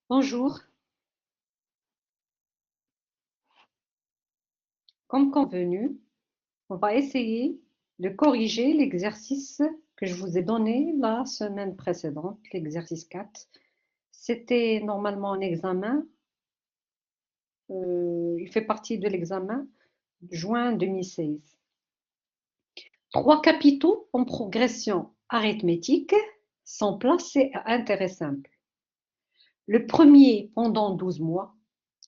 Bonjour. Comme convenu, on va essayer de corriger l'exercice que je vous ai donné la semaine précédente, l'exercice 4. C'était normalement un examen, il fait partie de l'examen de juin 2016. Trois capitaux en progression arithmétique sont placés à intérêt simple. Le premier pendant 12 mois,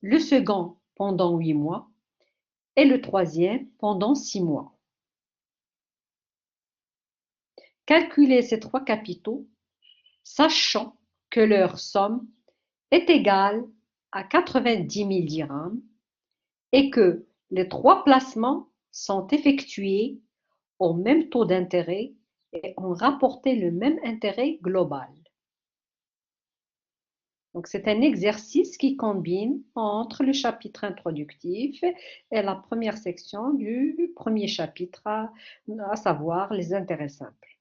le second pendant 8 mois et le troisième pendant 6 mois. Calculez ces trois capitaux, sachant que leur somme est égale à 90 000 dirhams et que les trois placements sont effectués au même taux d'intérêt et ont rapporté le même intérêt global. Donc, c'est un exercice qui combine entre le chapitre introductif et la première section du premier chapitre, à savoir les intérêts simples.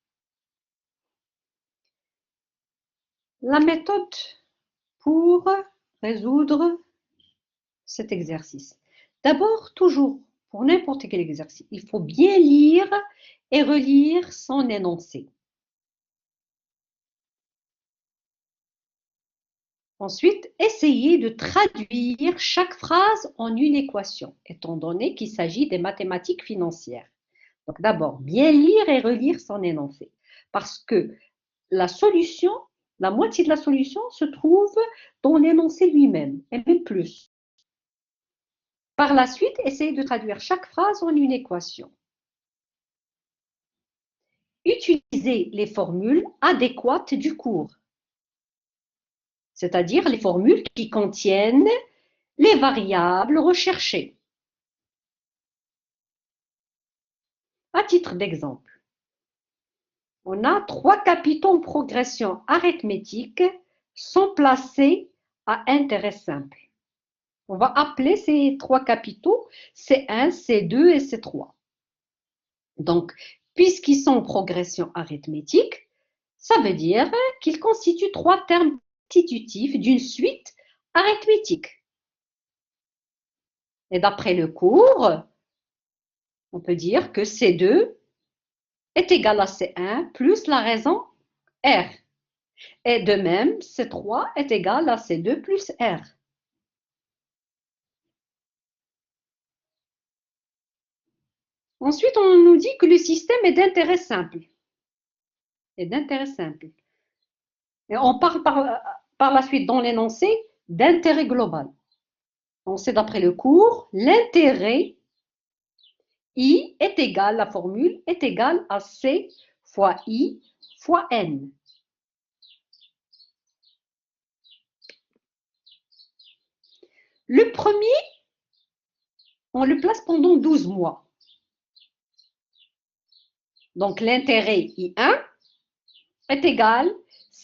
La méthode pour résoudre cet exercice. D'abord, toujours, pour n'importe quel exercice, il faut bien lire et relire son énoncé. Ensuite, essayez de traduire chaque phrase en une équation, étant donné qu'il s'agit des mathématiques financières. Donc d'abord, bien lire et relire son énoncé, parce que la solution, la moitié de la solution se trouve dans l'énoncé lui-même, et même plus. Par la suite, essayez de traduire chaque phrase en une équation. Utilisez les formules adéquates du cours, c'est-à-dire les formules qui contiennent les variables recherchées. À titre d'exemple, on a trois capitaux en progression arithmétique sont placés à intérêt simple. On va appeler ces trois capitaux C1, C2 et C3. Donc, puisqu'ils sont en progression arithmétique, ça veut dire qu'ils constituent trois termes constitutifs d'une suite arithmétique. Et d'après le cours, on peut dire que C2 est égal à C1 plus la raison R. Et de même, C3 est égal à C2 plus R. Ensuite, on nous dit que le système est d'intérêt simple. Et on parle par la suite dans l'énoncé d'intérêt global. On sait d'après le cours, l'intérêt I est égal, la formule est égale à C fois I fois N. Le premier, on le place pendant 12 mois. Donc l'intérêt I1 est égal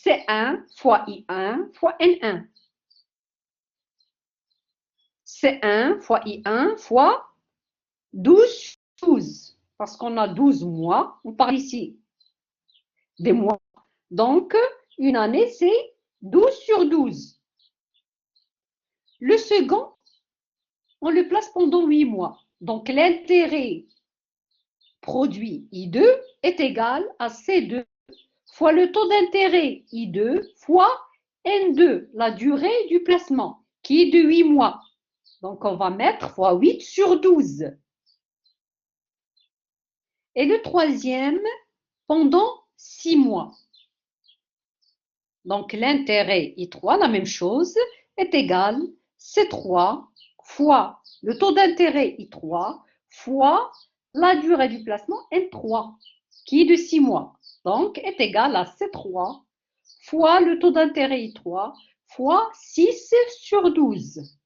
C1 fois I1 fois N1. C1 fois I1 fois 12, 12. Parce qu'on a 12 mois, on parle ici des mois. Donc, une année, c'est 12 sur 12. Le second, on le place pendant 8 mois. Donc, l'intérêt produit I2 est égal à C2 fois le taux d'intérêt I2 fois N2, la durée du placement, qui est de 8 mois. Donc, on va mettre fois 8 sur 12. Et le troisième, pendant 6 mois. Donc, l'intérêt I3, la même chose, est égal à C3 fois le taux d'intérêt I3 fois la durée du placement N3, qui est de 6 mois. Donc, est égal à C3 fois le taux d'intérêt I3 fois 6 sur 12.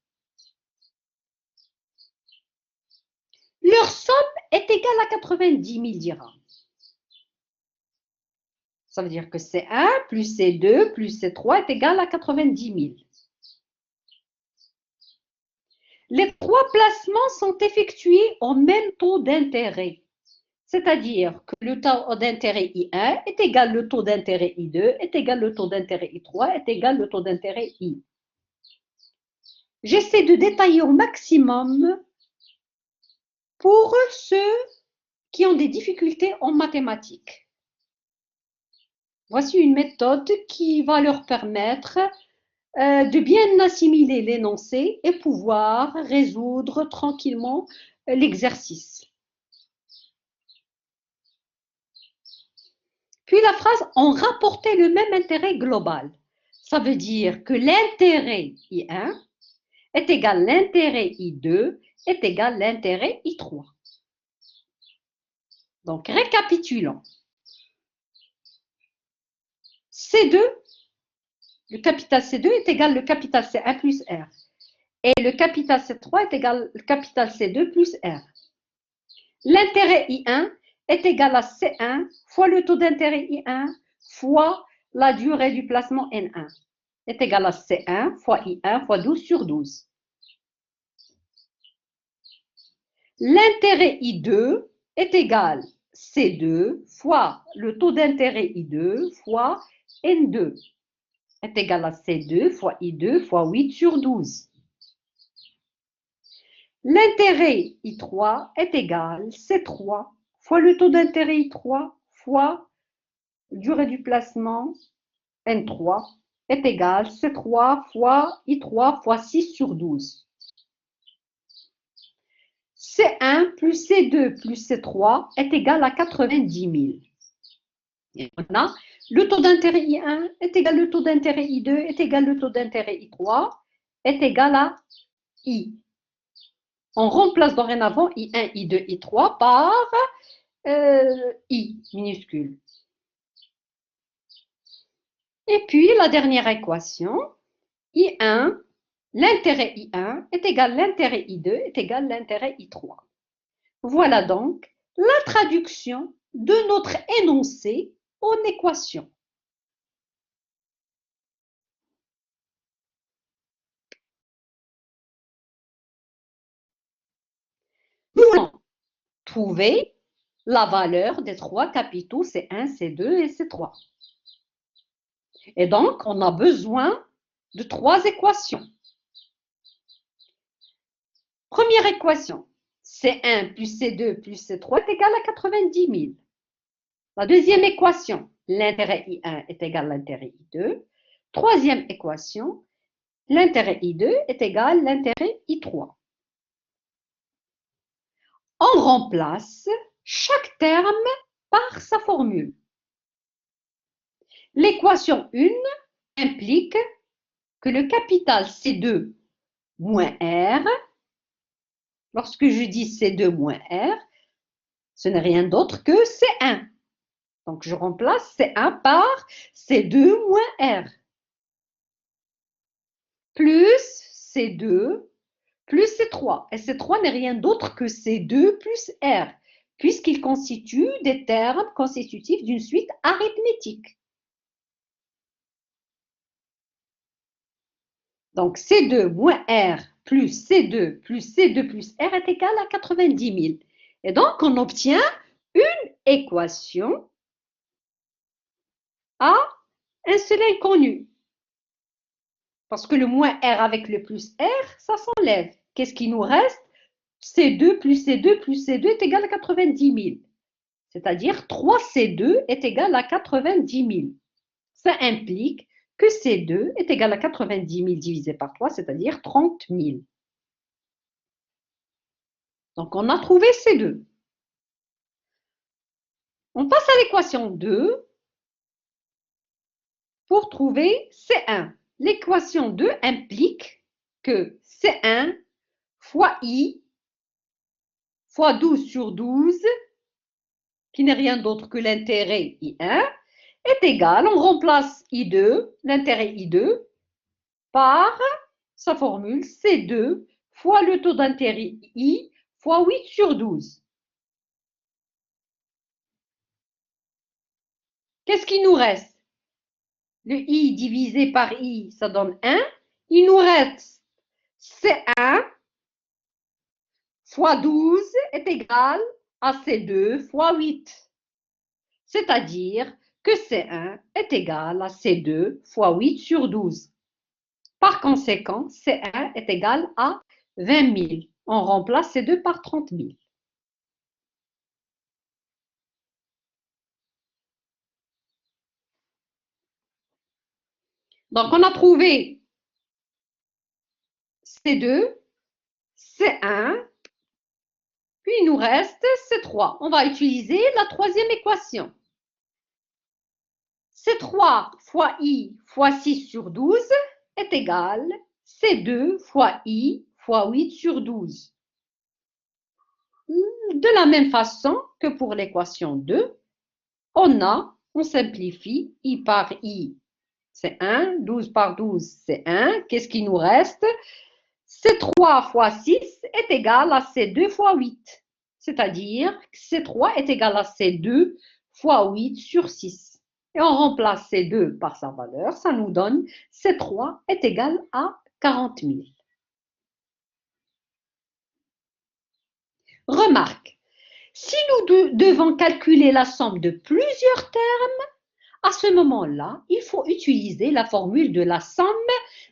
Leur somme est égale à 90 000 dirhams. Ça veut dire que C1 plus C2 plus C3 est égal à 90 000. Les trois placements sont effectués au même taux d'intérêt. C'est-à-dire que le taux d'intérêt I1 est égal au taux d'intérêt I2, est égal au taux d'intérêt I3, est égal au taux d'intérêt I. J'essaie de détailler au maximum pour ceux qui ont des difficultés en mathématiques. Voici une méthode qui va leur permettre de bien assimiler l'énoncé et pouvoir résoudre tranquillement l'exercice. Puis la phrase « on rapportait le même intérêt global ». Ça veut dire que l'intérêt I1 est égal à l'intérêt I2 est égal à l'intérêt I3. Donc, récapitulons. C2, le capital C2 est égal au capital C1 plus R. Et le capital C3 est égal au capital C2 plus R. L'intérêt I1 est égal à C1 fois le taux d'intérêt I1 fois la durée du placement N1 est égal à C1 fois I1 fois 12 sur 12. L'intérêt I2 est égal à C2 fois le taux d'intérêt I2 fois N2 est égal à C2 fois I2 fois 8 sur 12. L'intérêt I3 est égal à C3 fois le taux d'intérêt I3 fois durée du placement N3 est égal à C3 fois I3 fois 6 sur 12. C1 plus C2 plus C3 est égal à 90 000. Et on a le taux d'intérêt I1 est égal au taux d'intérêt I2 est égal au taux d'intérêt I3 est égal à I. On remplace dorénavant I1, I2, I3 par I minuscule. Et puis la dernière équation, I1, l'intérêt I1 est égal à l'intérêt I2 est égal à l'intérêt I3. Voilà donc la traduction de notre énoncé en équation. Nous allons trouver la valeur des trois capitaux C1, C2 et C3. Et donc, on a besoin de trois équations. Première équation, C1 plus C2 plus C3 est égal à 90 000. La deuxième équation, l'intérêt I1 est égal à l'intérêt I2. Troisième équation, l'intérêt I2 est égal à l'intérêt I3. On remplace chaque terme par sa formule. L'équation 1 implique que le capital C2 moins R, lorsque je dis C2 moins R, ce n'est rien d'autre que C1. Donc, je remplace C1 par C2 moins R. Plus C2 plus C3. Et C3 n'est rien d'autre que C2 plus R, puisqu'il constitue des termes constitutifs d'une suite arithmétique. Donc, C2 moins R plus C2 plus C2 plus R est égal à 90 000. Et donc, on obtient une équation à un seul inconnu. Parce que le moins R avec le plus R, ça s'enlève. Qu'est-ce qui nous reste? C2 plus C2 plus C2 est égal à 90 000. C'est-à-dire 3C2 est égal à 90 000. Ça implique que C2 est égal à 90 000 divisé par 3, c'est-à-dire 30 000. Donc, on a trouvé C2. On passe à l'équation 2 pour trouver C1. L'équation 2 implique que C1 fois I fois 12 sur 12, qui n'est rien d'autre que l'intérêt I1, est égal, on remplace I2, l'intérêt I2, par sa formule C2 fois le taux d'intérêt I fois 8 sur 12. Qu'est-ce qui nous reste? Le I divisé par I, ça donne 1. Il nous reste C1 fois 12 est égal à C2 fois 8. C'est-à-dire que C1 est égal à C2 fois 8 sur 12. Par conséquent, C1 est égal à 20 000. On remplace C2 par 30 000. Donc, on a trouvé C2, C1, puis il nous reste C3. On va utiliser la troisième équation. C3 fois I fois 6 sur 12 est égal C2 fois I fois 8 sur 12. De la même façon que pour l'équation 2, on simplifie I par I, c'est 1, 12 par 12, c'est 1. Qu'est-ce qui nous reste? C3 fois 6 est égal à C2 fois 8. C'est-à-dire que C3 est égal à C2 fois 8 sur 6. Et on remplace C2 par sa valeur, ça nous donne C3 est égal à 40 000. Remarque, si nous devons calculer la somme de plusieurs termes, à ce moment-là, il faut utiliser la formule de la somme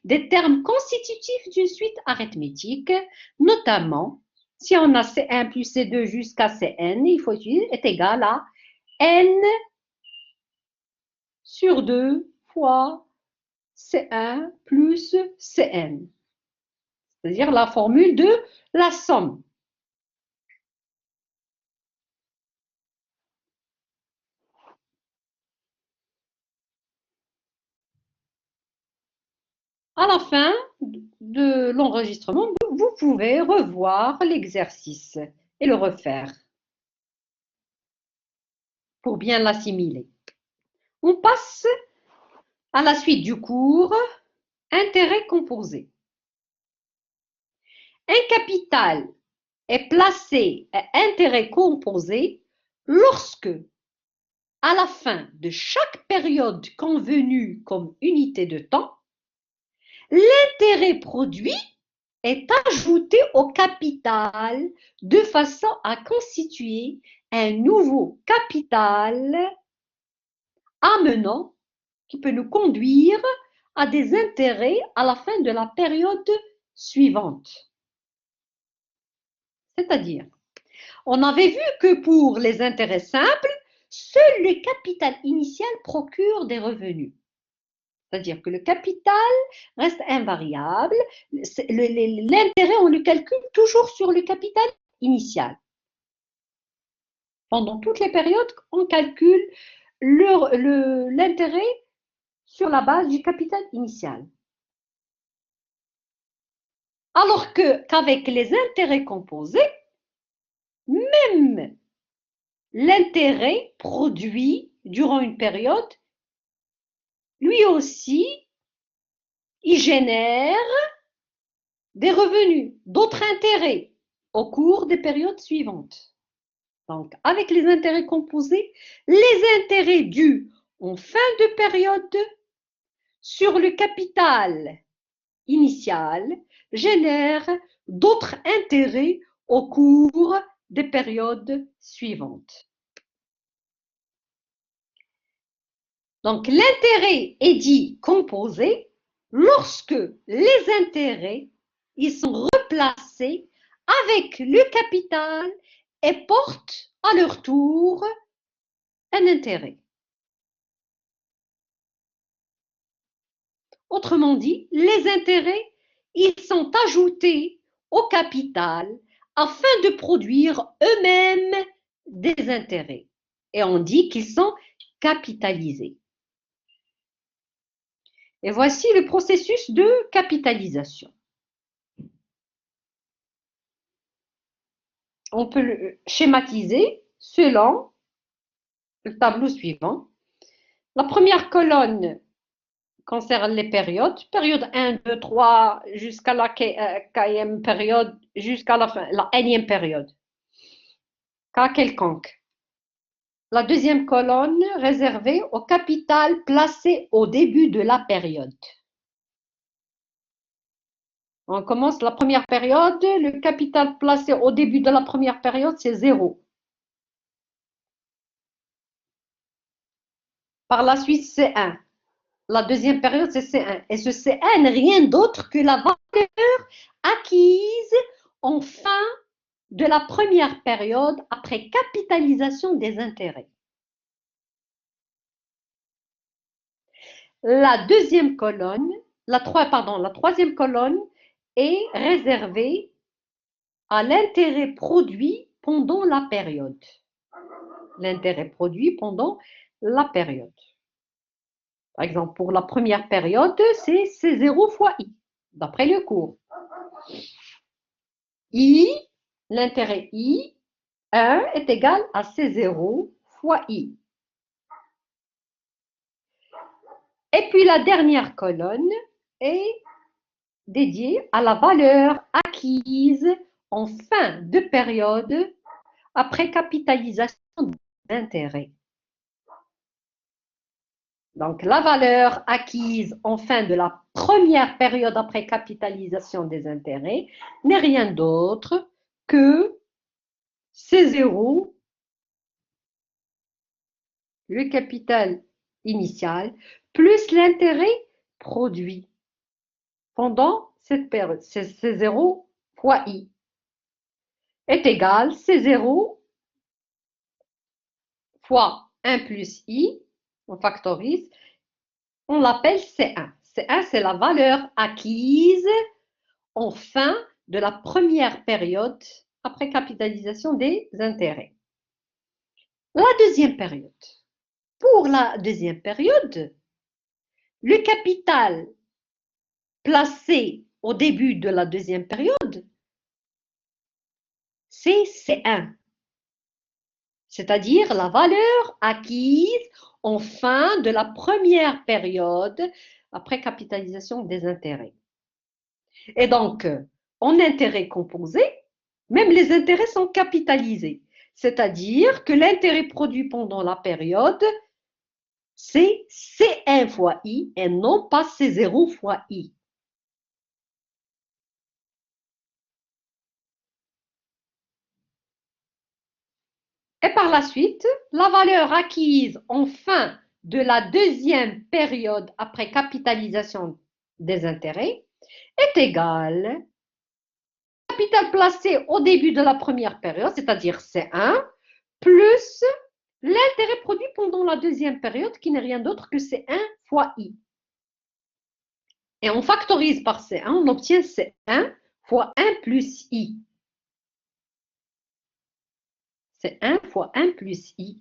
des termes constitutifs d'une suite arithmétique, notamment si on a C1 plus C2 jusqu'à Cn, il faut utiliser est égal à n sur 2 fois C1 plus Cn, c'est-à-dire la formule de la somme. À la fin de l'enregistrement, vous pouvez revoir l'exercice et le refaire pour bien l'assimiler. On passe à la suite du cours, intérêt composé. Un capital est placé à intérêt composé lorsque, à la fin de chaque période convenue comme unité de temps, l'intérêt produit est ajouté au capital de façon à constituer un nouveau capital amenant, qui peut nous conduire à des intérêts à la fin de la période suivante. C'est-à-dire, on avait vu que pour les intérêts simples, seul le capital initial procure des revenus. C'est-à-dire que le capital reste invariable. L'intérêt, on le calcule toujours sur le capital initial. Pendant toutes les périodes, on calcule l'intérêt sur la base du capital initial. Alors qu'avec les intérêts composés, même l'intérêt produit durant une période, lui aussi, il génère des revenus, d'autres intérêts au cours des périodes suivantes. Donc, avec les intérêts composés, les intérêts dus en fin de période sur le capital initial génèrent d'autres intérêts au cours des périodes suivantes. Donc, l'intérêt est dit composé lorsque les intérêts ils sont replacés avec le capital et portent à leur tour un intérêt. Autrement dit, les intérêts, ils sont ajoutés au capital afin de produire eux-mêmes des intérêts. Et on dit qu'ils sont capitalisés. Et voici le processus de capitalisation. On peut le schématiser selon le tableau suivant. La première colonne concerne les périodes. Période 1, 2, 3, jusqu'à la quatrième période, jusqu'à la fin, la énième période. Cas quelconque. La deuxième colonne réservée au capital placé au début de la période. On commence la première période, le capital placé au début de la première période, c'est 0. Par la suite, c'est 1. La deuxième période, c'est C1. Et ce C1 n'est rien d'autre que la valeur acquise en fin de la première période après capitalisation des intérêts. La deuxième colonne, la troisième colonne est réservée à l'intérêt produit pendant la période. L'intérêt produit pendant la période. Par exemple, pour la première période, c'est C0 fois I, d'après le cours. I, l'intérêt I, 1 est égal à C0 fois I. Et puis la dernière colonne est dédiée à la valeur acquise en fin de période après capitalisation d'intérêt. Donc, la valeur acquise en fin de la première période après capitalisation des intérêts n'est rien d'autre que C0, le capital initial, plus l'intérêt produit pendant cette période. C'est C0 fois I est égal C0 fois 1 plus I, on factorise, on l'appelle C1. C1, c'est la valeur acquise en fin de la première période après capitalisation des intérêts. La deuxième période. Pour la deuxième période, le capital placé au début de la deuxième période, c'est C1, c'est-à-dire la valeur acquise en fin de la première période après capitalisation des intérêts. Et donc, en intérêt composé, même les intérêts sont capitalisés, c'est-à-dire que l'intérêt produit pendant la période, c'est C1 fois I et non pas C0 fois I. Et par la suite, la valeur acquise en fin de la deuxième période après capitalisation des intérêts est égale au capital placé au début de la première période, c'est-à-dire C1, plus l'intérêt produit pendant la deuxième période, qui n'est rien d'autre que C1 fois I. Et on factorise par C1, on obtient C1 fois 1 plus I. C1 fois 1 plus I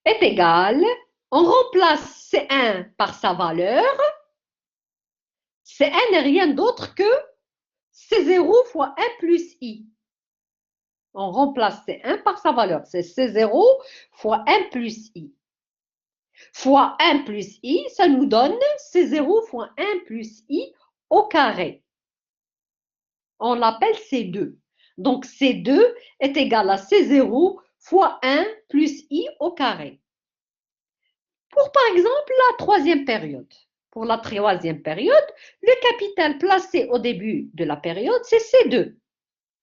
est égal, on remplace C1 par sa valeur. C1 n'est rien d'autre que C0 fois 1 plus I. On remplace C1 par sa valeur. C'est C0 fois 1 plus I. Fois 1 plus I, ça nous donne C0 fois 1 plus I au carré. On l'appelle C2. Donc, C2 est égal à C0 fois 1 plus I au carré. Pour, par exemple, la troisième période. Pour la troisième période, le capital placé au début de la période, c'est C2.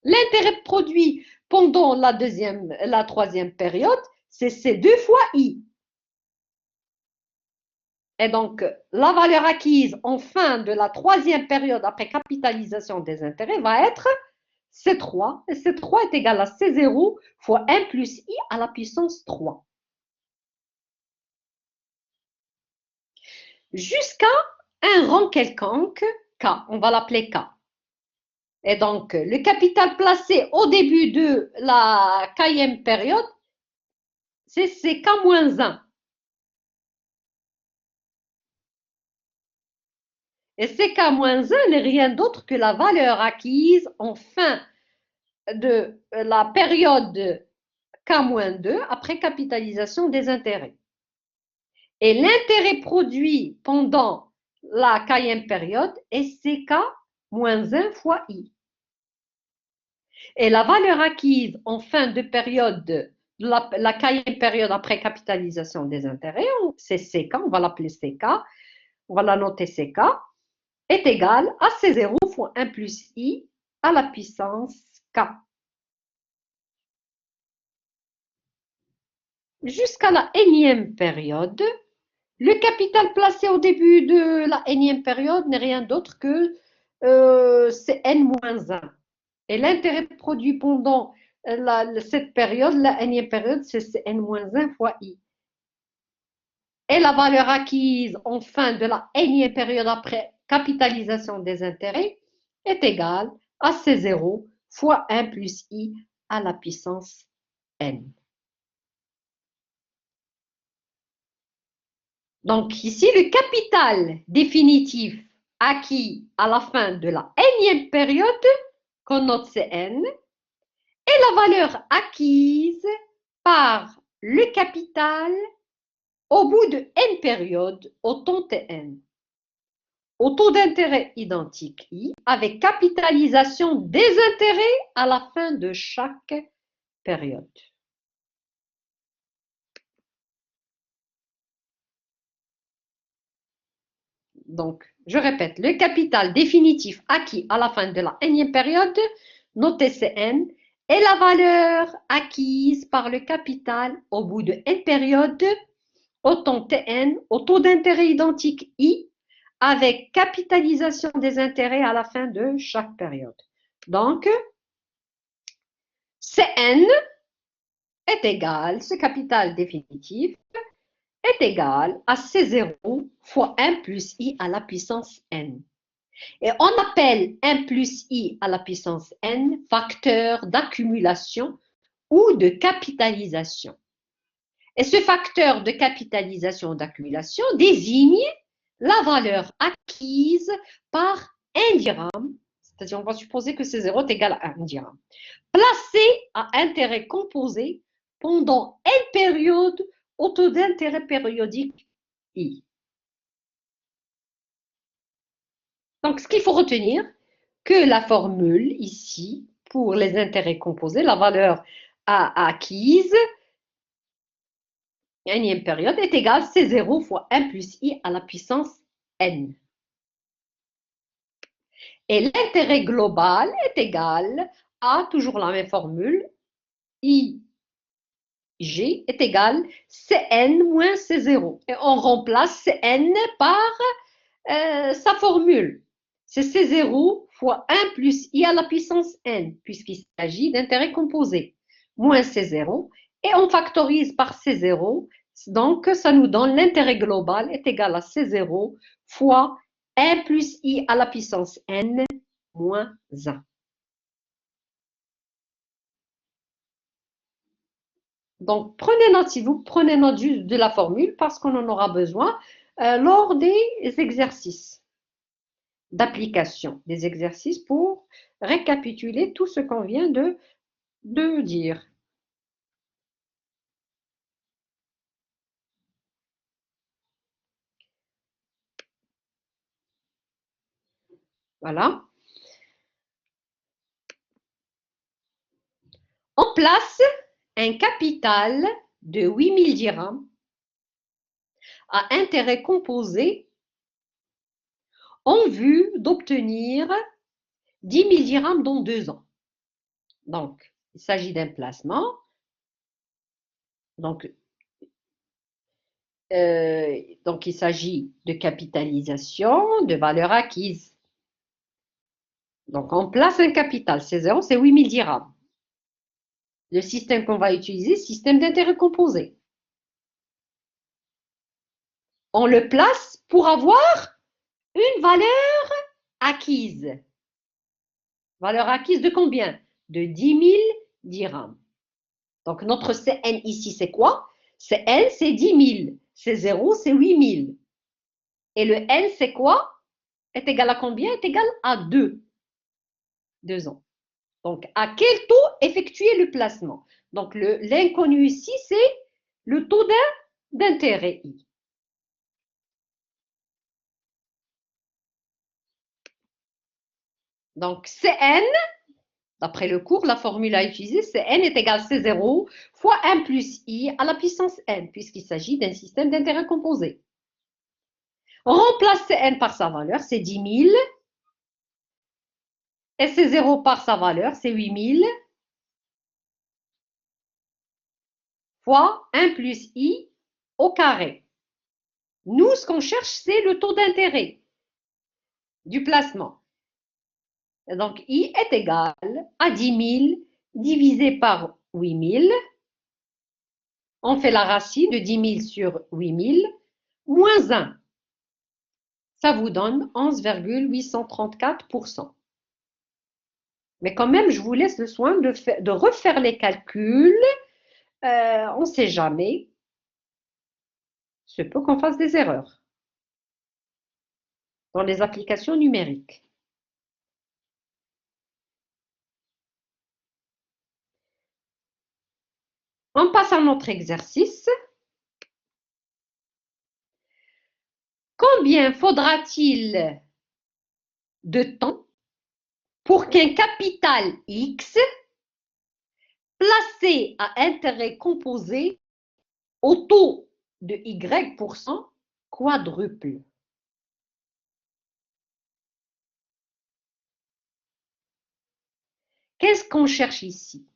L'intérêt produit pendant la troisième période, c'est C2 fois I. Et donc, la valeur acquise en fin de la troisième période après capitalisation des intérêts va être C3. Et C3 est égal à C0 fois 1 plus I à la puissance 3. Jusqu'à un rang quelconque, K. On va l'appeler K. Et donc, le capital placé au début de la kème période, c'est K-1. Et K-1 n'est rien d'autre que la valeur acquise en fin de la période K-2 après capitalisation des intérêts. Et l'intérêt produit pendant la kème période est CK-1 fois I. Et la valeur acquise en fin de période, la kème période après capitalisation des intérêts, c'est CK, on va l'appeler CK, on va la noter CK, est égale à C0 fois 1 plus I à la puissance K. Jusqu'à la énième période, Le capital placé au début de la énième période n'est rien d'autre que c'est n-1. Et l'intérêt produit pendant cette période, la énième période, c'est n-1 fois i. Et la valeur acquise en fin de la énième période après capitalisation des intérêts est égale à C0 fois 1 plus i à la puissance n. Donc ici, le capital définitif acquis à la fin de la énième période, qu'on note Cn, est la valeur acquise par le capital au bout de n périodes au temps Tn. Au taux d'intérêt identique I, avec capitalisation des intérêts à la fin de chaque période. Donc, je répète, le capital définitif acquis à la fin de la énième période, noté Cn, est la valeur acquise par le capital au bout de n périodes au temps Tn, au taux d'intérêt identique I, avec capitalisation des intérêts à la fin de chaque période. Donc, Cn est égal, ce capital définitif, est égal à C0 fois 1 plus I à la puissance n. Et on appelle 1 plus I à la puissance n facteur d'accumulation ou de capitalisation. Et ce facteur de capitalisation ou d'accumulation désigne la valeur acquise par 1 dirham, c'est-à-dire on va supposer que C0 est égal à 1 dirham, placé à intérêt composé pendant n période au taux d'intérêt périodique I. Donc, ce qu'il faut retenir, que la formule ici, pour les intérêts composés, la valeur acquise, énième période, est égale à C0 fois 1 plus I à la puissance N. Et l'intérêt global est égal à, toujours la même formule, IG est égal à Cn moins C0. Et on remplace Cn par sa formule. C'est C0 fois 1 plus I à la puissance N, puisqu'il s'agit d'intérêts composés, moins C0. Et on factorise par C0, donc ça nous donne l'intérêt global est égal à C0 fois 1 plus I à la puissance N moins 1. Donc, prenez note, si vous prenez note juste de la formule, parce qu'on en aura besoin lors des exercices d'application, des exercices pour récapituler tout ce qu'on vient de dire. Voilà. On place un capital de 8000 dirhams à intérêt composé en vue d'obtenir 10 000 dirhams dans 2 ans. Donc, il s'agit d'un placement. Donc, il s'agit de capitalisation, de valeur acquise. Donc, on place un capital, c'est 0, c'est 8000 dirhams. Le système qu'on va utiliser, système d'intérêt composé. On le place pour avoir une valeur acquise. Valeur acquise de combien? De 10 000 dirhams. Donc, notre CN ici, c'est quoi? CN, c'est 10 000. C'est 0, c'est 8 000. Et le N, c'est quoi? Est égal à combien? Est égal à 2. 2 ans. Donc, à quel taux effectuer le placement? Donc, l'inconnu ici, c'est le taux d'intérêt I. Donc, Cn, d'après le cours, la formule à utiliser, Cn est égal à C0 fois 1 plus I à la puissance n, puisqu'il s'agit d'un système d'intérêt composé. On remplace Cn par sa valeur, c'est 10 000, et C0 par sa valeur, c'est 8 000, fois 1 plus I au carré. Nous, ce qu'on cherche, c'est le taux d'intérêt du placement. Donc, I est égal à 10 000 divisé par 8 000. On fait la racine de 10 000 sur 8 000, moins 1. Ça vous donne 11,834%. Mais quand même, je vous laisse le soin de refaire les calculs. On ne sait jamais. Se peut qu'on fasse des erreurs dans les applications numériques. On passe à notre exercice. Combien faudra-t-il de temps pour qu'un capital X placé à intérêt composé au taux de Y% quadruple? Qu'est-ce qu'on cherche ici?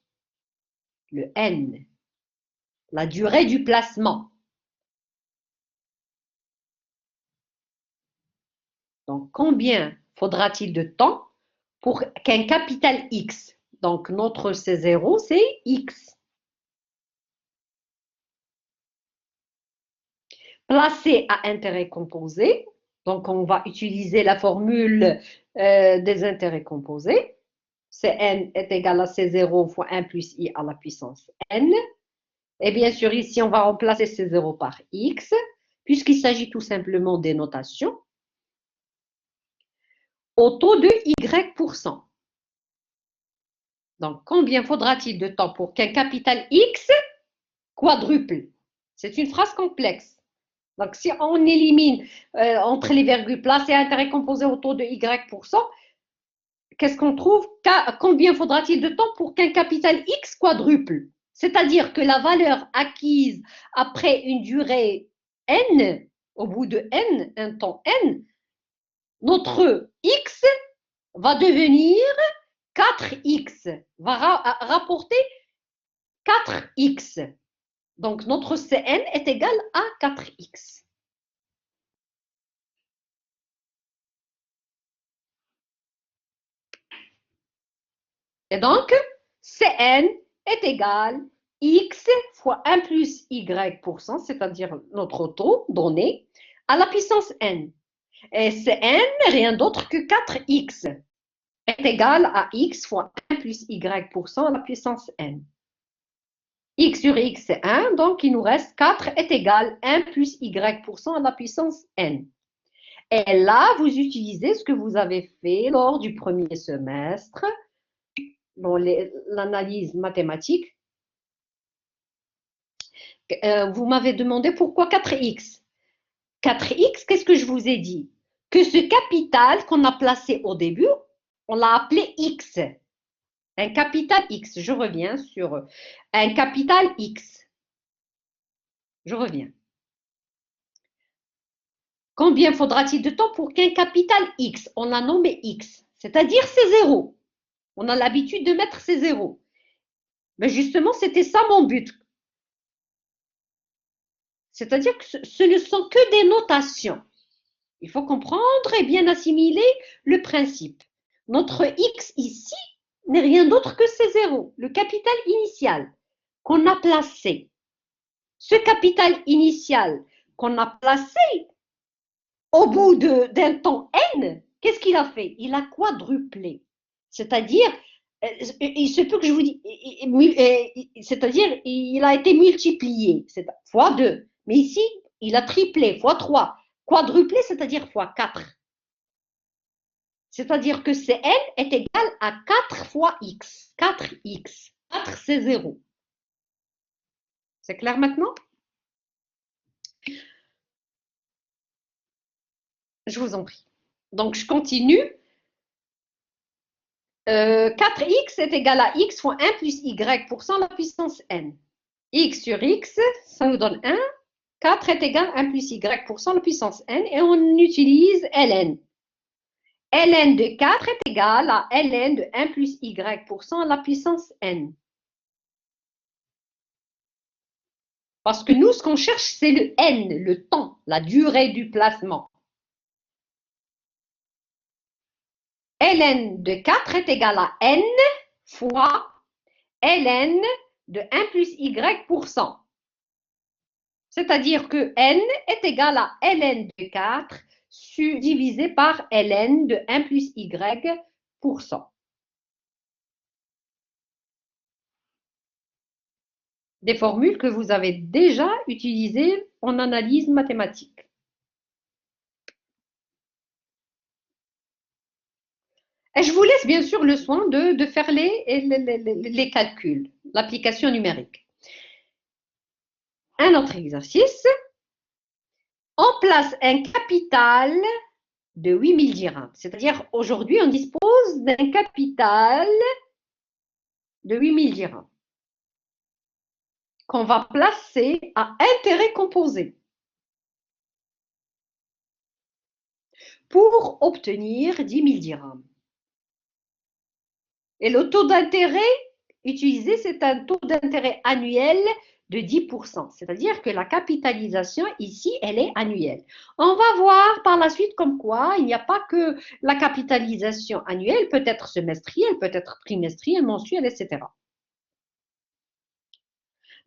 Le N, la durée du placement. Donc, combien faudra-t-il de temps pour qu'un capital X, donc notre C0, c'est X, placé à intérêt composé, donc on va utiliser la formule des intérêts composés, Cn est égal à C0 fois 1 plus I à la puissance N, et bien sûr ici on va remplacer C0 par X, puisqu'il s'agit tout simplement des notations, au taux de Y%. Donc, combien faudra-t-il de temps pour qu'un capital X quadruple? C'est une phrase complexe. Donc, si on élimine entre les virgules placées intérêt composé au taux de Y%, qu'est-ce qu'on trouve? Combien faudra-t-il de temps pour qu'un capital X quadruple? C'est-à-dire que la valeur acquise après une durée N, au bout de N, un temps N, notre X va devenir 4X, va rapporter 4X. Donc, notre Cn est égal à 4X. Et donc, Cn est égal à X fois 1 plus Y%, c'est-à-dire notre taux donné, à la puissance N. Et Cn n'est rien d'autre que 4X est égal à X fois 1 plus Y% à la puissance N. X sur X, c'est 1, donc il nous reste 4 est égal à 1 plus Y% à la puissance N. Et là, vous utilisez ce que vous avez fait lors du premier semestre, dans l'analyse mathématique. Vous m'avez demandé pourquoi 4x. 4x, qu'est-ce que je vous ai dit? Que ce capital qu'on a placé au début, on l'a appelé x. Un capital x, je reviens sur un capital x. Je reviens. Combien faudra-t-il de temps pour qu'un capital x, on l'a nommé x, c'est-à-dire c'est zéro. On a l'habitude de mettre ces zéros. Mais justement, c'était ça mon but. C'est-à-dire que ce ne sont que des notations. Il faut comprendre et bien assimiler le principe. Notre x ici n'est rien d'autre que ces zéros, le capital initial qu'on a placé. Ce capital initial qu'on a placé au bout d'un temps n, qu'est-ce qu'il a fait? Il a quadruplé. C'est-à-dire, il se peut que je vous dise, c'est-à-dire, il a été multiplié, c'est fois 2. Mais ici, il a triplé, fois 3. Quadruplé, c'est-à-dire fois 4. C'est-à-dire que Cn est égal à 4 fois x. 4x. 4, c'est 0. C'est clair maintenant? Je vous en prie. Donc, je continue. 4x est égal à x fois 1 plus y% la puissance n. X sur x, ça nous donne 1. 4 est égal à 1 plus y% la puissance n. Et on utilise ln. ln de 4 est égal à ln de 1 plus y% la puissance n. Parce que nous, ce qu'on cherche, c'est le N, le temps, la durée du placement. Ln de 4 est égal à N fois Ln de 1 plus Y pour cent. C'est-à-dire que N est égal à Ln de 4 divisé par Ln de 1 plus Y pour cent. Des formules que vous avez déjà utilisées en analyse mathématique. Et je vous laisse bien sûr le soin de faire les calculs, l'application numérique. Un autre exercice. On place un capital de 8000 dirhams. C'est-à-dire, aujourd'hui, on dispose d'un capital de 8000 dirhams qu'on va placer à intérêt composé pour obtenir 10 000 dirhams. Et le taux d'intérêt utilisé, c'est un taux d'intérêt annuel de 10%. C'est-à-dire que la capitalisation ici, elle est annuelle. On va voir par la suite comme quoi il n'y a pas que la capitalisation annuelle, peut être semestrielle, peut être trimestrielle, mensuelle, etc.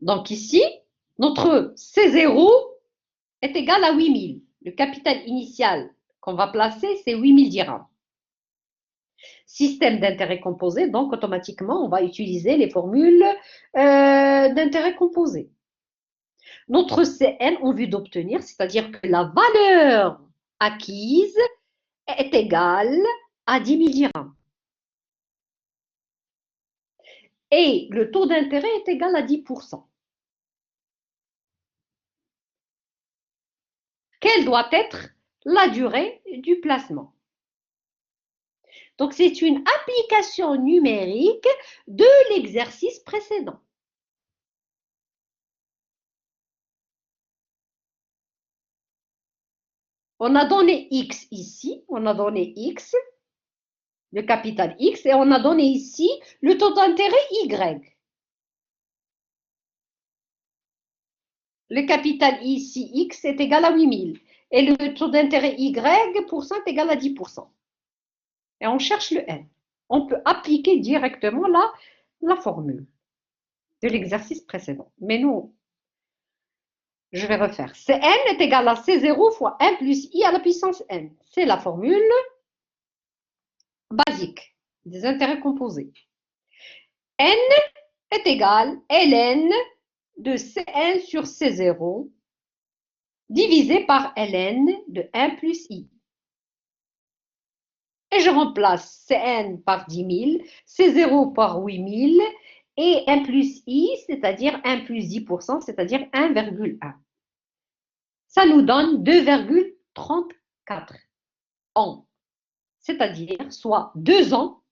Donc ici, notre C0 est égal à 8000. Le capital initial qu'on va placer, c'est 8000 dirhams. Système d'intérêt composé, donc automatiquement, on va utiliser les formules d'intérêt composé. Notre CN en vue d'obtenir, c'est-à-dire que la valeur acquise est égale à 10 000 dirhams. Et le taux d'intérêt est égal à 10%. Quelle doit être la durée du placement? Donc, c'est une application numérique de l'exercice précédent. On a donné X ici, on a donné X, le capital X, et on a donné ici le taux d'intérêt Y. Le capital ici, X, est égal à 8000. Et le taux d'intérêt Y pour cent est égal à 10%. Et on cherche le N. On peut appliquer directement la formule de l'exercice précédent. Mais nous, je vais refaire. Cn est égal à C0 fois 1 plus I à la puissance N. C'est la formule basique des intérêts composés. N est égal à Ln de Cn sur C0 divisé par Ln de 1 plus I. Et je remplace Cn par 10 000, C0 par 8000 et 1 plus I, c'est-à-dire 1 plus 10%, c'est-à-dire 1,1. Ça nous donne 2,34 ans, c'est-à-dire soit 2 ans,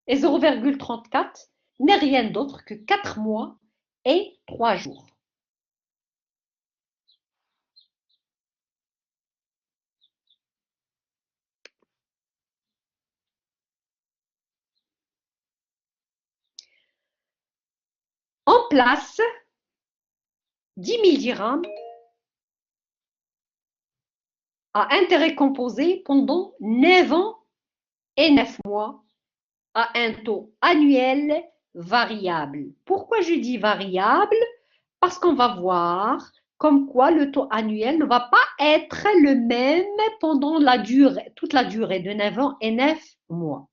et 0,34 n'est rien d'autre que 4 mois et 3 jours. On place 10 000 dirhams à intérêt composé pendant 9 ans et 9 mois à un taux annuel variable. Pourquoi je dis variable? Parce qu'on va voir comme quoi le taux annuel ne va pas être le même pendant toute la durée de 9 ans et 9 mois.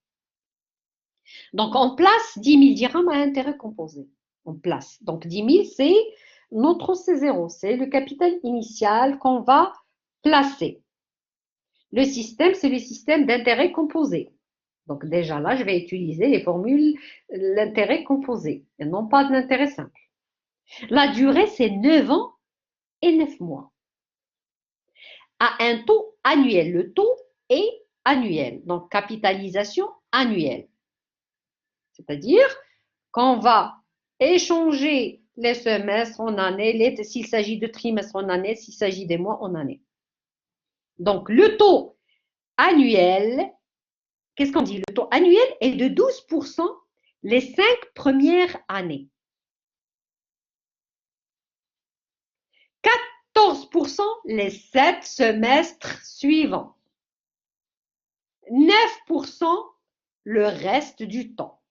Donc, on place 10 000 dirhams à intérêt composé. On place. Donc, 10 000, c'est notre C0, c'est le capital initial qu'on va placer. Le système, c'est le système d'intérêt composé. Donc, déjà là, je vais utiliser les formules l'intérêt composé et non pas de l'intérêt simple. La durée, c'est 9 ans et 9 mois. À un taux annuel. Le taux est annuel. Donc, capitalisation annuelle. C'est-à-dire qu'on va échanger les semestres en année, s'il s'agit de trimestres en année, s'il s'agit des mois en année. Donc, le taux annuel, qu'est-ce qu'on dit? Le taux annuel est de 12% les 5 premières années. 14% les 7 semestres suivants. 9% le reste du temps.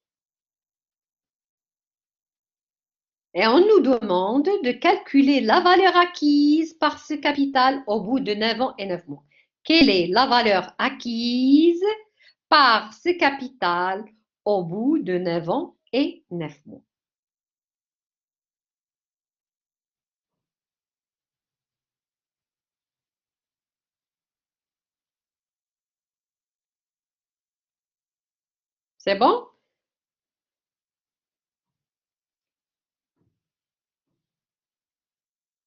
Et on nous demande de calculer la valeur acquise par ce capital au bout de 9 ans et 9 mois. Quelle est la valeur acquise par ce capital au bout de 9 ans et 9 mois? C'est bon?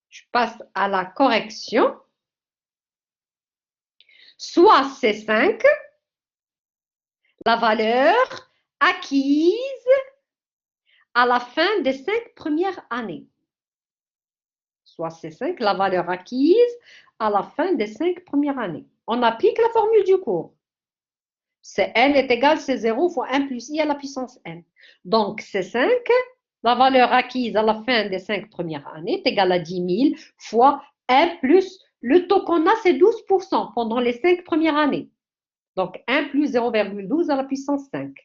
Je passe à la correction. Soit c'est 5, la valeur acquise à la fin des 5 premières années. Soit c'est 5, la valeur acquise à la fin des 5 premières années. On applique la formule du cours. C'est n est égal, c'est 0 fois 1 plus i à la puissance n. Donc, c'est 5, la valeur acquise à la fin des 5 premières années est égale à 10 000 fois 1 plus le taux qu'on a, c'est 12% pendant les 5 premières années. Donc, 1 plus 0,12 à la puissance 5.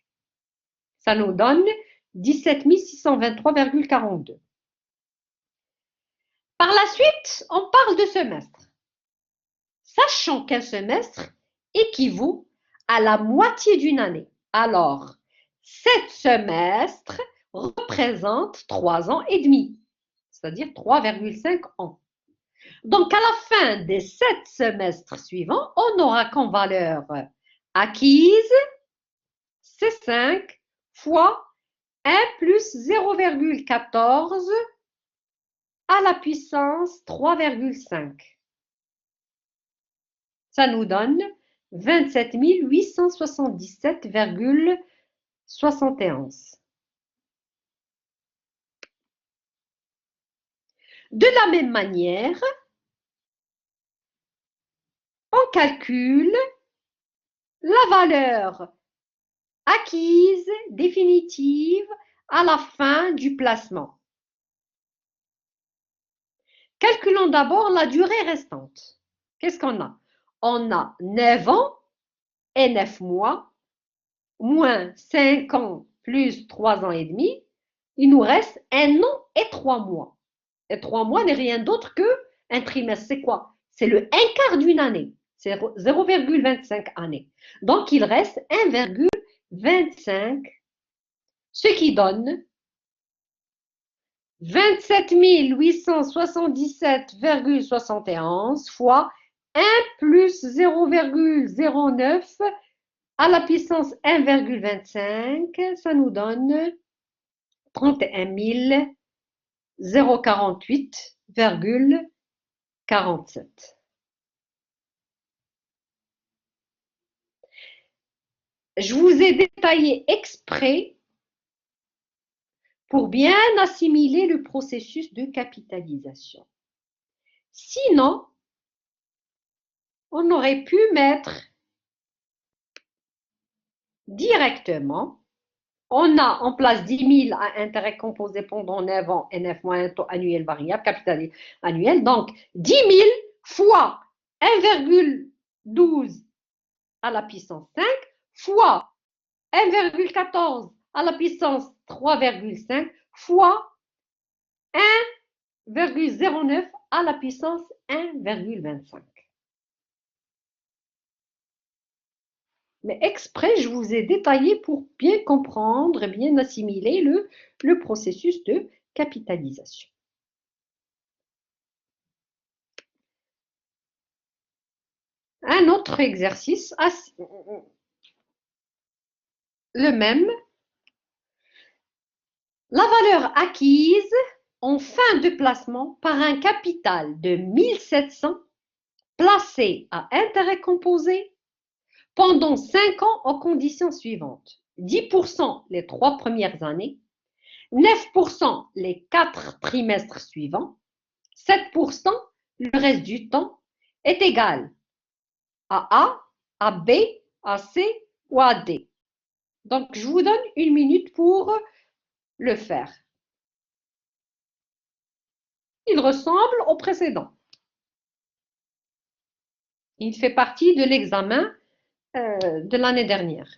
Ça nous donne 17 623,42. Par la suite, on parle de semestre. Sachant qu'un semestre équivaut à la moitié d'une année. Alors, 7 semestres représentent 3 ans et demi, c'est-à-dire 3,5 ans. Donc, à la fin des 7 semestres suivants, on aura comme valeur acquise C5 fois 1 plus 0,14 à la puissance 3,5. Ça nous donne 27 877,71. De la même manière, on calcule la valeur acquise définitive à la fin du placement. Calculons d'abord la durée restante. Qu'est-ce qu'on a? On a 9 ans et 9 mois, moins 5 ans plus 3 ans et demi. Il nous reste 1 an et 3 mois. Et 3 mois n'est rien d'autre qu'un trimestre. C'est quoi? C'est le 1/4 d'une année. C'est 0,25 années. Donc, il reste 1,25, ce qui donne 27 877,71 fois 1 plus 0,09 à la puissance 1,25, ça nous donne 31 048,47. Je vous ai détaillé exprès pour bien assimiler le processus de capitalisation. Sinon, on aurait pu mettre directement, on a en place 10 000 à intérêt composé pendant 9 ans et 9 mois, un taux annuel variable, capital annuel. Donc, 10 000 fois 1,12 à la puissance 5 fois 1,14 à la puissance 3,5 fois 1,09 à la puissance 1,25. Mais exprès, je vous ai détaillé pour bien comprendre et bien assimiler le processus de capitalisation. Un autre exercice, le même. La valeur acquise en fin de placement par un capital de 1700 placé à intérêt composé pendant 5 ans aux conditions suivantes. 10% les 3 premières années, 9% les 4 trimestres suivants, 7% le reste du temps est égal à A, à B, à C ou à D. Donc, je vous donne 1 minute pour le faire. Il ressemble au précédent. Il fait partie de l'examen de l'année dernière.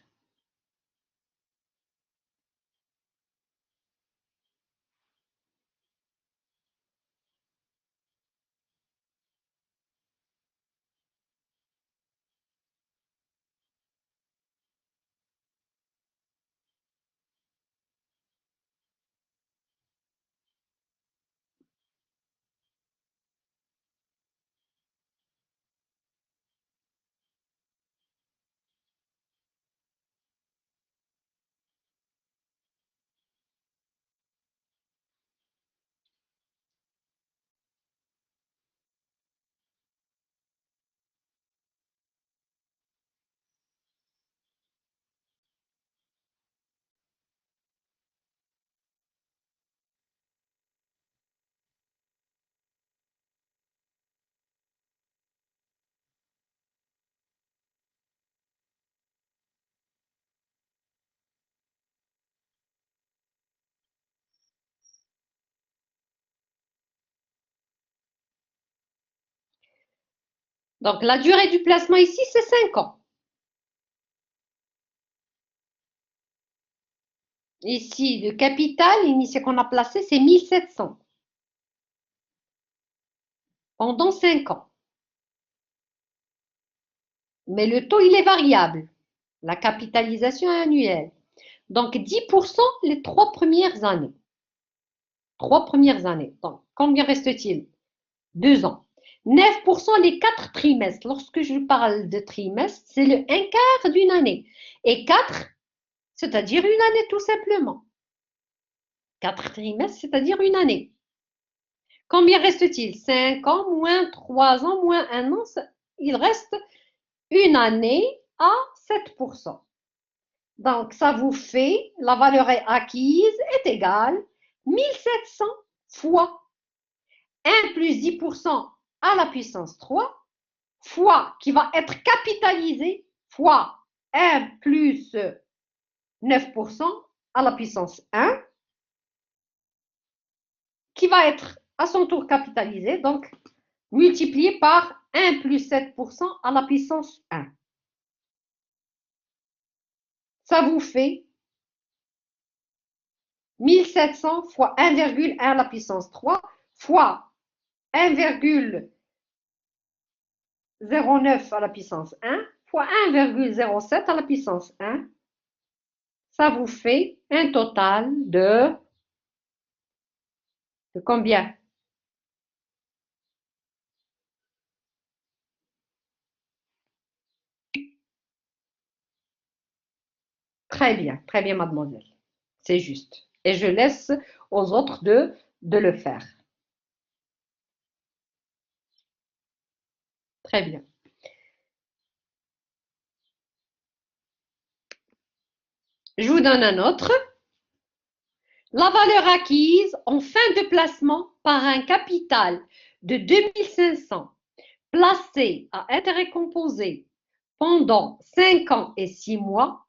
Donc, la durée du placement ici, c'est 5 ans. Ici, le capital initial qu'on a placé, c'est 1700 pendant 5 ans. Mais le taux, il est variable. La capitalisation est annuelle. Donc, 10% les 3 premières années. 3 premières années. Donc, combien reste-t-il? 2 ans. 9% les 4 trimestres. Lorsque je parle de trimestre, c'est le 1/4 d'une année. Et 4, c'est-à-dire une année tout simplement. 4 trimestres, c'est-à-dire une année. Combien reste-t-il? 5 ans moins 3 ans moins 1 an. Il reste une année à 7%. Donc, ça vous fait, la valeur acquise est égale 1700 fois 1 plus 10% à la puissance 3 fois qui va être capitalisé fois 1 plus 9% à la puissance 1 qui va être à son tour capitalisé, donc multiplié par 1 plus 7% à la puissance 1. Ça vous fait 1700 fois 1,1 à la puissance 3 fois 1,09 à la puissance 1 fois 1,07 à la puissance 1. Ça vous fait un total de combien? très bien, mademoiselle. C'est juste. Et je laisse aux autres de le faire. Très bien. Je vous donne un autre. La valeur acquise en fin de placement par un capital de 2500 placé à intérêt composé pendant 5 ans et 6 mois,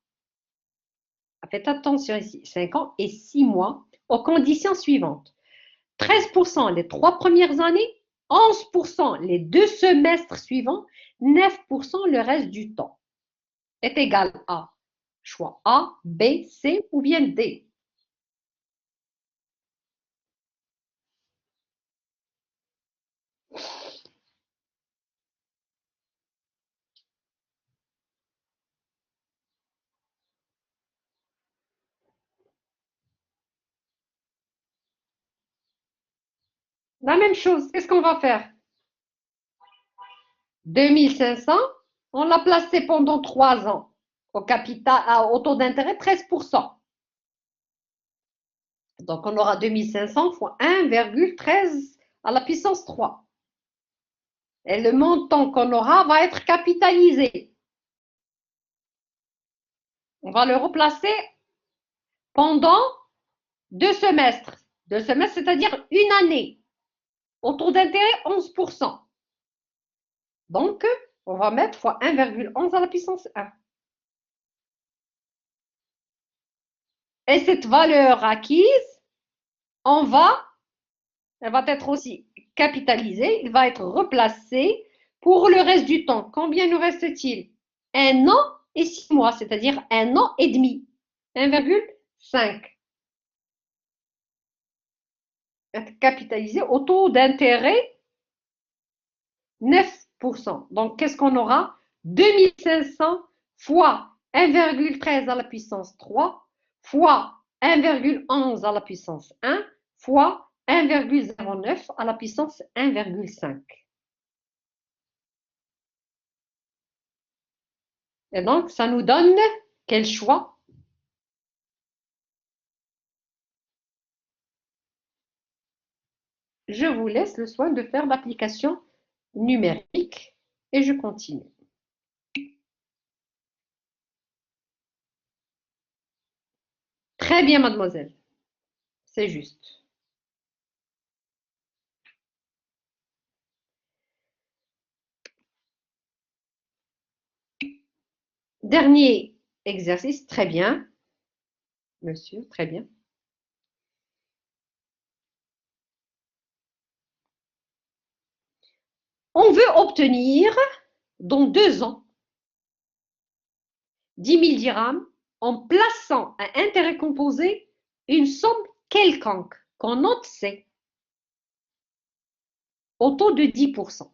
faites attention ici, 5 ans et 6 mois, aux conditions suivantes. 13% les 3 premières années, 11% les 2 semestres suivants, 9% le reste du temps est égal à choix A, B, C ou bien D. La même chose, qu'est-ce qu'on va faire? 2500, on l'a placé pendant 3 ans au capital, au taux d'intérêt 13%. Donc, on aura 2500 fois 1,13 à la puissance 3. Et le montant qu'on aura va être capitalisé. On va le replacer pendant 2 semestres. 2 semestres, c'est-à-dire une année. Au taux d'intérêt, 11%. Donc, on va mettre fois 1,11 à la puissance 1. Et cette valeur acquise, on va Elle va être aussi capitalisée. Il va être replacé pour le reste du temps. Combien nous reste-t-il? 1 an et 6 mois, c'est-à-dire 1 an et demi. 1,5. Être capitalisé au taux d'intérêt 9%. Donc, qu'est-ce qu'on aura? 2500 fois 1,13 à la puissance 3 fois 1,11 à la puissance 1 fois 1,09 à la puissance 1,5. Et donc, ça nous donne quel choix? Je vous laisse le soin de faire l'application numérique et je continue. Très bien, mademoiselle. C'est juste. Dernier exercice, très bien. Monsieur, très bien. On veut obtenir dans 2 ans 10 000 dirhams en plaçant à intérêt composé une somme quelconque qu'on note C au taux de 10%.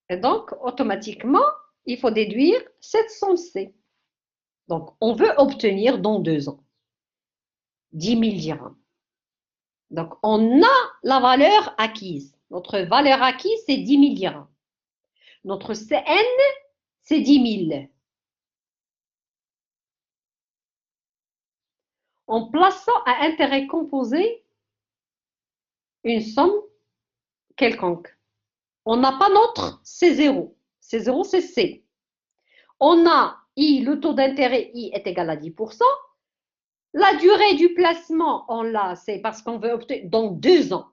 Et donc, automatiquement, il faut déduire cette somme C. Donc, on veut obtenir dans 2 ans 10 000 dirhams. Donc, on a la valeur acquise. Notre valeur acquise, c'est 10 000 dirhams. Notre CN, c'est 10 000. En plaçant à intérêt composé une somme quelconque. On n'a pas notre C0. C0, c'est C. On a I, le taux d'intérêt I est égal à 10%. La durée du placement, on l'a, c'est parce qu'on veut obtenir dans 2 ans.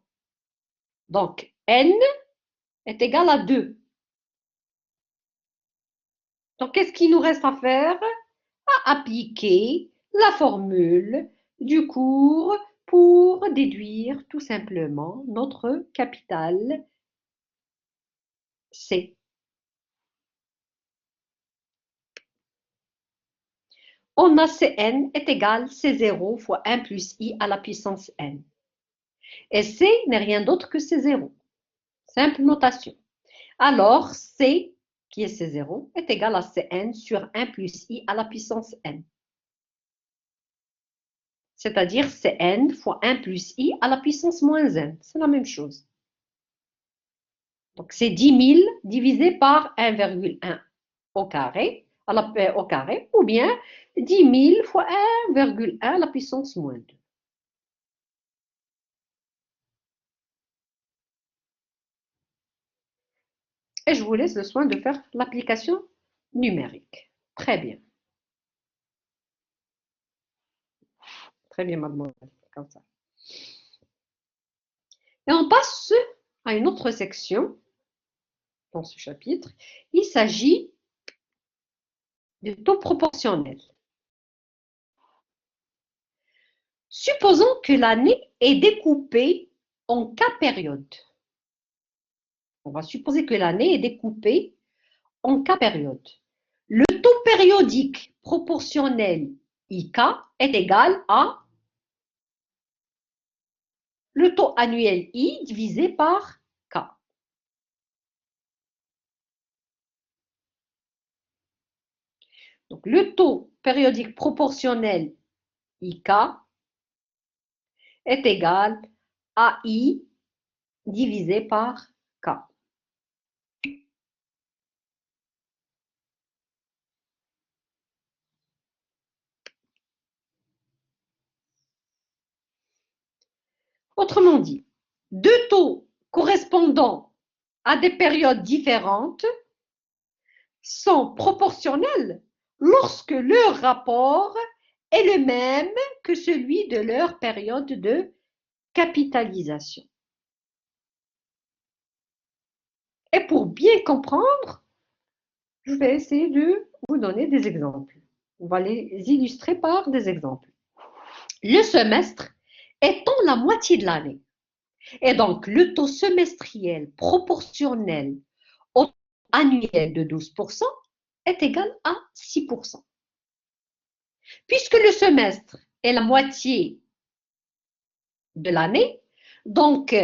Donc, N est égal à 2. Donc, qu'est-ce qu'il nous reste à faire? À appliquer la formule du cours pour déduire tout simplement notre capital C. On a Cn est égal C0 fois 1 plus I à la puissance n. Et C n'est rien d'autre que C0. Simple notation. Alors, C, qui est C0, est égal à Cn sur 1 plus I à la puissance n. C'est-à-dire Cn fois 1 plus I à la puissance moins n. C'est la même chose. Donc, c'est 10 000 divisé par 1,1 au carré, au carré, ou bien 10 000 fois 1,1 à la puissance moins 2. Et je vous laisse le soin de faire l'application numérique. Très bien. Très bien, mademoiselle. Comme ça. Et on passe à une autre section dans ce chapitre. Il s'agit du taux proportionnel. Supposons que l'année est découpée en K périodes. On va supposer que l'année est découpée en K périodes. Le taux périodique proportionnel IK est égal à le taux annuel I divisé par K. Donc, le taux périodique proportionnel IK est égal à I divisé par K. Autrement dit, 2 taux correspondant à des périodes différentes sont proportionnels lorsque leur rapport est le même que celui de leur période de capitalisation. Et pour bien comprendre, je vais essayer de vous donner des exemples. On va les illustrer par des exemples. Le semestre étant la moitié de l'année. Et donc, le taux semestriel proportionnel au taux annuel de 12% est égal à 6%. Puisque le semestre est la moitié de l'année, donc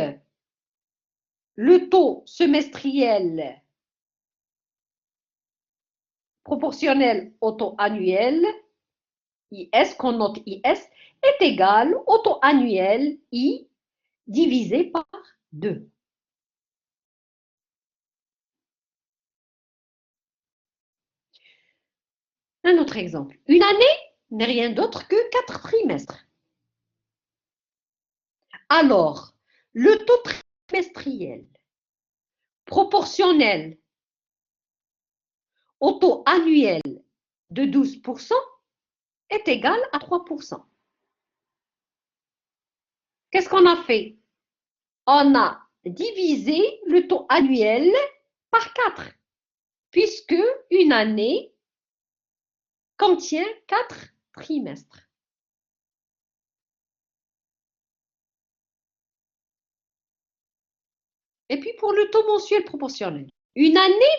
le taux semestriel proportionnel au taux annuel, IS, qu'on note IS, est égal au taux annuel I divisé par 2. Un autre exemple. Une année n'est rien d'autre que 4 trimestres. Alors, le taux trimestriel proportionnel au taux annuel de 12% est égal à 3%. Qu'est-ce qu'on a fait? On a divisé le taux annuel par 4, puisque une année contient 4 trimestres. Et puis pour le taux mensuel proportionnel,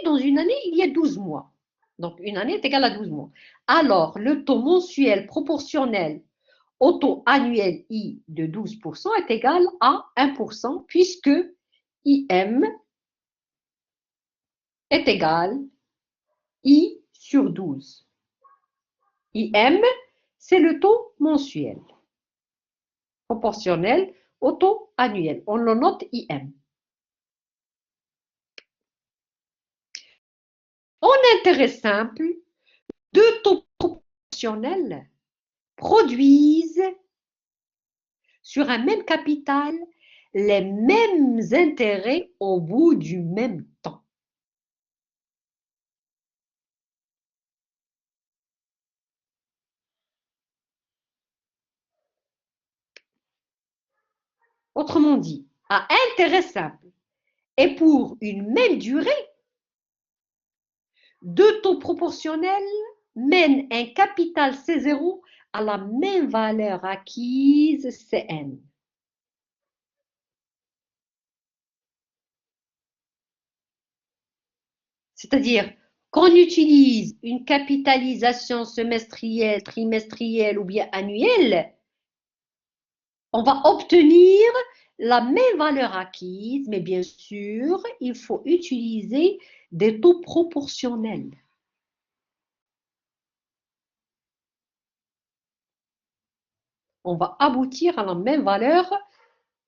dans une année, il y a 12 mois. Donc une année est égale à 12 mois. Alors le taux mensuel proportionnel au taux annuel I de 12% est égal à 1%, puisque IM est égal I sur 12. IM, c'est le taux mensuel proportionnel au taux annuel. On le note IM. En intérêt simple, deux taux proportionnels produisent sur un même capital les mêmes intérêts au bout du même temps. Autrement dit, à intérêt simple et pour une même durée, deux taux proportionnels mènent un capital C0 à la même valeur acquise Cn. C'est-à-dire qu'on utilise une capitalisation semestrielle, trimestrielle ou bien annuelle, on va obtenir la même valeur acquise, mais bien sûr, il faut utiliser des taux proportionnels. On va aboutir à la même valeur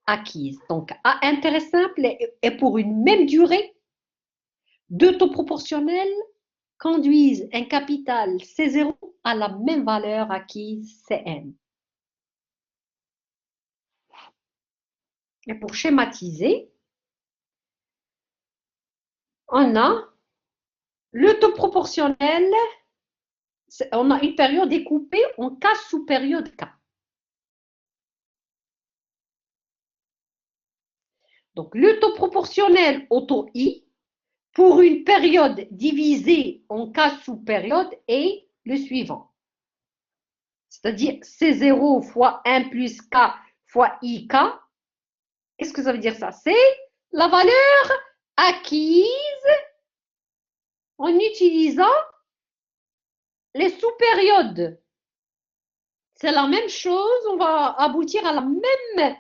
acquise. Donc, à intérêt simple et pour une même durée, deux taux proportionnels conduisent un capital C0 à la même valeur acquise Cn. Et pour schématiser, on a le taux proportionnel, on a une période découpée en K sous période K. Donc, le taux proportionnel au taux I pour une période divisée en K sous période est le suivant. C'est-à-dire C0 fois 1 plus K fois IK. Qu'est-ce que ça veut dire ça? C'est la valeur acquise en utilisant les sous-périodes. C'est la même chose, on va aboutir à la même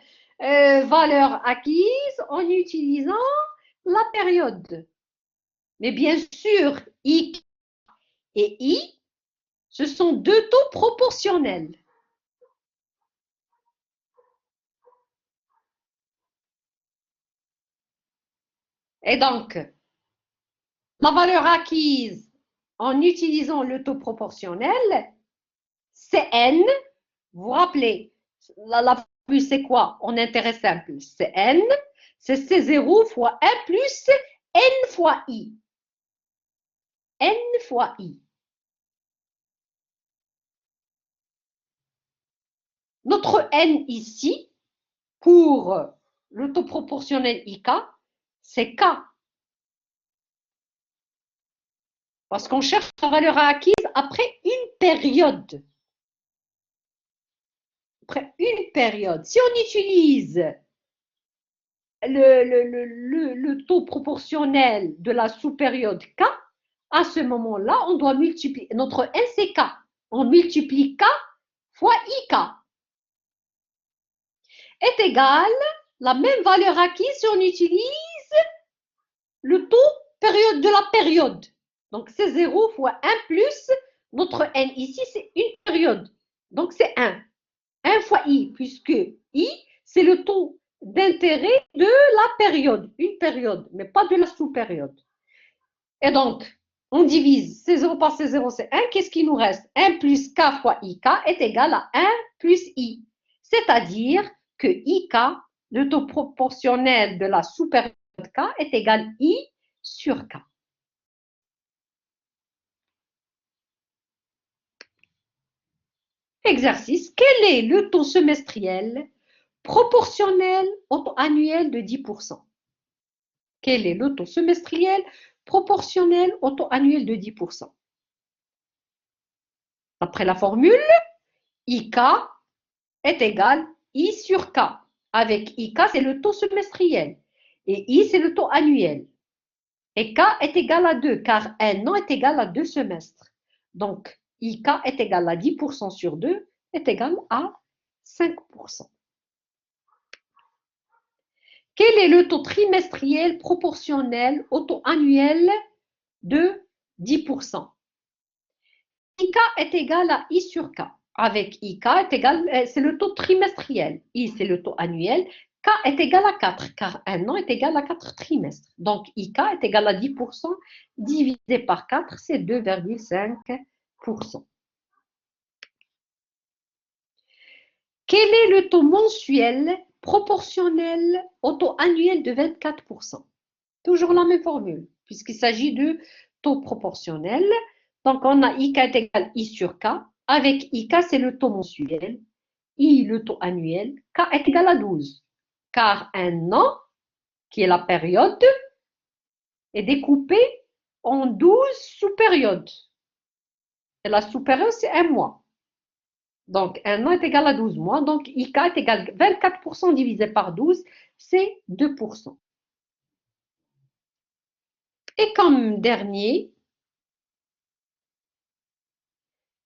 valeur acquise en utilisant la période. Mais bien sûr, I et I, ce sont deux taux proportionnels. Et donc, la valeur acquise en utilisant le taux proportionnel, c'est N. Vous vous rappelez, la formule c'est quoi? En intérêt simple, c'est N, c'est C0 fois 1 plus N fois I. N fois I. Notre N ici, pour le taux proportionnel IK, c'est K. Parce qu'on cherche la valeur acquise après une période. après une période. Si on utilise le taux proportionnel de la sous-période K, à ce moment-là, on doit multiplier. Notre N, c'est K. On multiplie K fois IK est égal, la même valeur acquise si on utilise le taux période de la période. Donc, c'est 0 fois 1 plus notre N ici, c'est une période. Donc, c'est 1. 1 fois I, puisque I, c'est le taux d'intérêt de la période. Une période, mais pas de la sous-période. Et donc, on divise C0 par C0, c'est 1. Qu'est-ce qui nous reste? 1 plus K fois IK est égal à 1 plus I. C'est-à-dire que IK, le taux proportionnel de la sous-période K, est égal à I sur K. Exercice. Quel est le taux semestriel proportionnel au taux annuel de 10%? Quel est le taux semestriel proportionnel au taux annuel de 10%? Après la formule, IK est égal I sur K. Avec IK, c'est le taux semestriel. Et I, c'est le taux annuel. Et K est égal à 2, car un an est égal à 2 semestres. Donc, IK est égal à 10% sur 2, est égal à 5%. Quel est le taux trimestriel proportionnel au taux annuel de 10%? IK est égal à I sur K. Avec IK est égal, c'est le taux trimestriel. I, c'est le taux annuel. K est égal à 4, car un an est égal à 4 trimestres. Donc, IK est égal à 10%, divisé par 4, c'est 2,5%. Quel est le taux mensuel proportionnel au taux annuel de 24%? Toujours la même formule, puisqu'il s'agit de taux proportionnel. Donc, on a IK est égal à I sur K. Avec IK, c'est le taux mensuel. I, le taux annuel. K est égal à 12. Car un an, qui est la période, est découpé en 12 sous-périodes. Et la sous-période, c'est un mois. Donc, un an est égal à 12 mois. Donc, IK est égal à 24% divisé par 12, c'est 2%. Et comme dernier,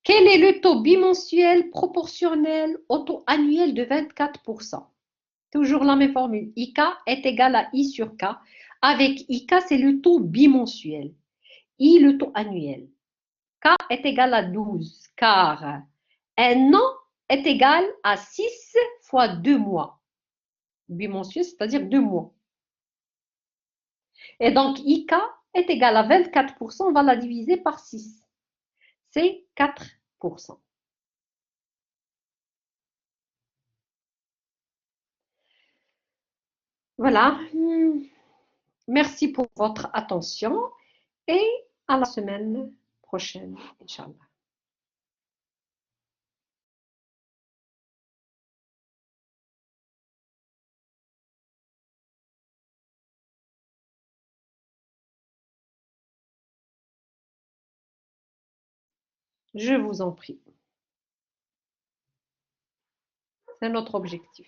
quel est le taux bimensuel proportionnel au taux annuel de 24%? Toujours la même formule. IK est égal à I sur K. Avec IK, c'est le taux bimensuel. I, le taux annuel. K est égal à 12, car un an est égal à 6 fois 2 mois. Bimensuel, c'est-à-dire 2 mois. Et donc, IK est égal à 24%, on va la diviser par 6. C'est 4%. Voilà. Merci pour votre attention et à la semaine prochaine, Inch'Allah. Je vous en prie. C'est notre objectif.